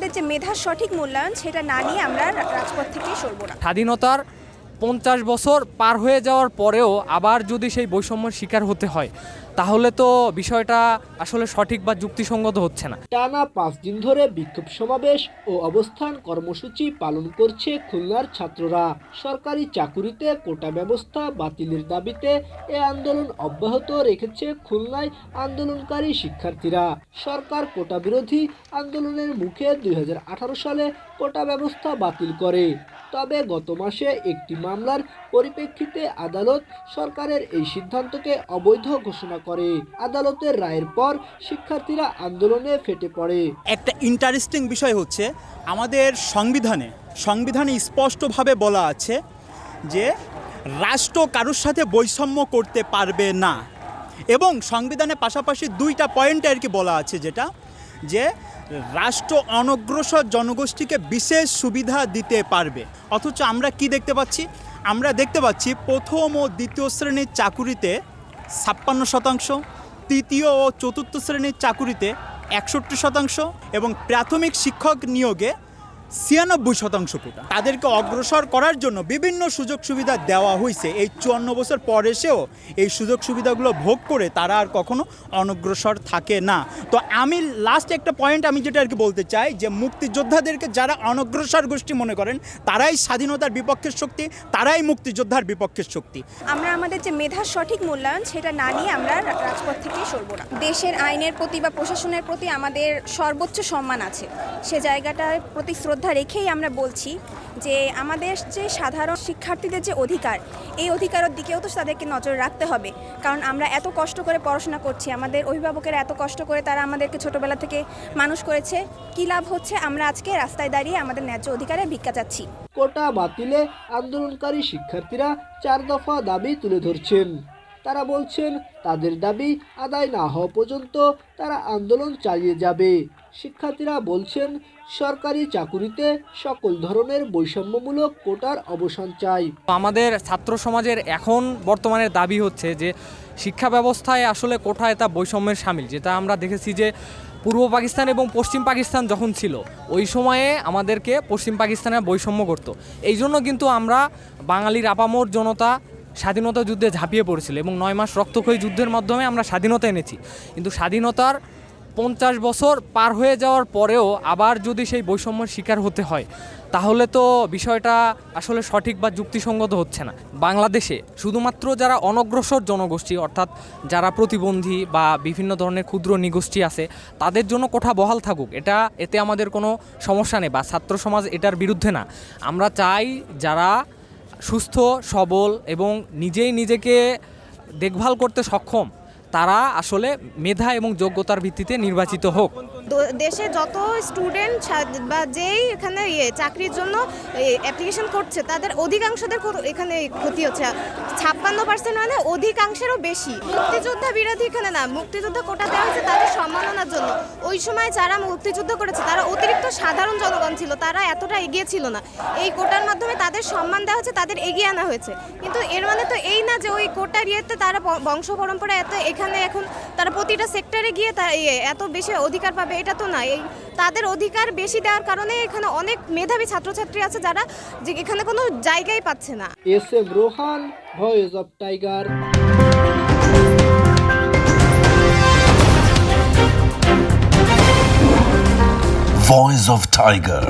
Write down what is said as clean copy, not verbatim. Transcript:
আমাদের যে মেধার সঠিক মূল্যায়ন সেটা না নিয়ে আমরা রাজপথ থেকে সরব না। স্বাধীনতার 50 বছর পার হয়ে যাওয়ার পরেও আবার যদি সেই বৈষম্যের শিকার হতে হয় তাহলে তো বিষয়টা আসলে সঠিক বা যুক্তিসঙ্গত হচ্ছে না। টানা 5 দিন ধরে বিক্ষোভ সমাবেশ ও অবস্থান কর্মসূচি পালন করছে খুলনার ছাত্ররা। সরকারি চাকুরিতে কোটা ব্যবস্থা বাতিলের দাবিতে এ আন্দোলন অব্যাহত রেখেছে খুলনায় আন্দোলনকারী শিক্ষার্থীরা। সরকার কোটা বিরোধী আন্দোলনের মুখে 2018 সালে কোটা ব্যবস্থা বাতিল করে। তবে গত মাসে একটি মামলার পরিপ্রেক্ষিতে আদালত সরকারের এই সিদ্ধান্তকে অবৈধ ঘোষণা করে। আদালতের রায়ের পর শিক্ষার্থীরা আন্দোলনে ফেটে পড়ে। একটা ইন্টারেস্টিং বিষয় হচ্ছে আমাদের সংবিধানে স্পষ্টভাবে বলা আছে যে রাষ্ট্র কারোর সাথে বৈষম্য করতে পারবে না, এবং সংবিধানের পাশাপাশি 2টা পয়েন্ট আর কি বলা আছে, যেটা যে রাষ্ট্র অনগ্রসর জনগোষ্ঠীকে বিশেষ সুবিধা দিতে পারবে। অথচ আমরা কি দেখতে পাচ্ছি? আমরা দেখতে পাচ্ছি প্রথম ও দ্বিতীয় শ্রেণীর চাকুরিতে 56%, তৃতীয় ও চতুর্থ শ্রেণীর চাকুরিতে 61% এবং প্রাথমিক শিক্ষক নিয়োগে 96% কোটা। তাদেরকে অগ্রসর করার জন্য বিভিন্ন সুযোগ সুবিধা দেওয়া হয়েছে। এই 54 বছর পর এসেও এই সুযোগ সুবিধাগুলো ভোগ করে তারা আর কখনো অনগ্রসর থাকে না। তো আমি লাস্ট একটা পয়েন্ট আমি যেটা আর কি বলতে চাই, যে মুক্তিযোদ্ধাদেরকে যারা অনগ্রসর গোষ্ঠী মনে করেন তারাই স্বাধীনতার বিপক্ষের শক্তি, তারাই মুক্তিযোদ্ধার বিপক্ষের শক্তি। আমরা আমাদের যে মেধার সঠিক মূল্যায়ন সেটা না নিয়ে আমরা রাজপথ থেকে সরব না। দেশের আইনের প্রতি বা প্রশাসনের প্রতি আমাদের সর্বোচ্চ সম্মান আছে, সে জায়গাটার প্রতি শ্রদ্ধা রেখেই আমরা বলছি যে আমাদের যে সাধারণ শিক্ষার্থীদের যে অধিকার, এই অধিকারের দিকেও তো তাদেরকে নজর রাখতে হবে। কারণ আমরা এত কষ্ট করে পড়াশোনা করছি, আমাদের অভিভাবকেরা এত কষ্ট করে তারা আমাদেরকে ছোটবেলা থেকে মানুষ করেছে, কী লাভ হচ্ছে? আমরা আজকে রাস্তায় দাঁড়িয়ে আমাদের ন্যায্য অধিকারে ভিক্ষা চাচ্ছি। কোটা বাতিলে আন্দোলনকারী শিক্ষার্থীরা 4 দফা দাবি তুলে ধরছেন। তারা বলছেন তাদের দাবি আদায় না হওয়া পর্যন্ত তারা আন্দোলন চালিয়ে যাবে। শিক্ষার্থীরা বলছেন সরকারি চাকুরিতে সকল ধরনের বৈষম্যমূলক কোটার অবসান চাই। আমাদের ছাত্র সমাজের এখন বর্তমানে দাবি হচ্ছে যে শিক্ষা ব্যবস্থায় আসলে কোটা এটা বৈষম্যের শামিল, যেটা আমরা দেখেছি যে পূর্ব পাকিস্তান এবং পশ্চিম পাকিস্তান যখন ছিল ওই সময়ে আমাদেরকে পশ্চিম পাকিস্তানে বৈষম্য করত। এই জন্য কিন্তু আমরা বাঙালির আপামর জনতা স্বাধীনতা যুদ্ধে ঝাঁপিয়ে পড়েছিল এবং 9 মাস রক্তক্ষয়ী যুদ্ধের মাধ্যমে আমরা স্বাধীনতা এনেছি। কিন্তু স্বাধীনতার 50 বছর পার হয়ে যাওয়ার পরেও আবার যদি সেই বৈষম্যের শিকার হতে হয় তাহলে তো বিষয়টা আসলে সঠিক বা যুক্তিসঙ্গত হচ্ছে না। বাংলাদেশে শুধুমাত্র যারা অনগ্রসর জনগোষ্ঠী, অর্থাৎ যারা প্রতিবন্ধী বা বিভিন্ন ধরনের ক্ষুদ্র নিগোষ্ঠী আছে, তাদের জন্য কোঠা বহাল থাকুক, এতে আমাদের কোনো সমস্যা নেই বা ছাত্র সমাজ এটার বিরুদ্ধে না। আমরা চাই যারা সুস্থ সবল এবং নিজেই নিজেকে দেখভাল করতে সক্ষম তারা আসলে মেধা এবং যোগ্যতার ভিত্তিতে নির্বাচিত হোক। দেশে যত স্টুডেন্ট বা যেই এখানে চাকরির জন্য অ্যাপ্লিকেশন করছে তাদের অধিকাংশদের এখানে ক্ষতি হচ্ছে। 56% মানে অধিকাংশেরও বেশি। মুক্তিযোদ্ধা বিরোধী এখানে না, মুক্তিযোদ্ধা কোটা দেওয়া হয়েছে তাদের সম্মাননার জন্য। ওই সময় যারা মুক্তিযুদ্ধ করেছে তারা অতিরিক্ত সাধারণ জনগণ ছিল, তারা এতটা এগিয়ে ছিল না। এই কোটার মাধ্যমে তাদের সম্মান দেওয়া হচ্ছে, তাদের এগিয়ে আনা হয়েছে। কিন্তু এর মানে তো এই না যে ওই কোটার ইয়েতে তারা বংশ পরম্পরা এত এখানে এখন তারা প্রতিটা সেক্টরে গিয়ে এত বেশি অধিকার পাবে, এটা তো না। এই তাদের অধিকার বেশি দেওয়ার কারণে এখানে অনেক মেধাবী ছাত্রছাত্রী আছে যারা যে এখানে কোনো জায়গায় পাচ্ছে না। SM. Rohan, voice of tiger. Voice of Tiger.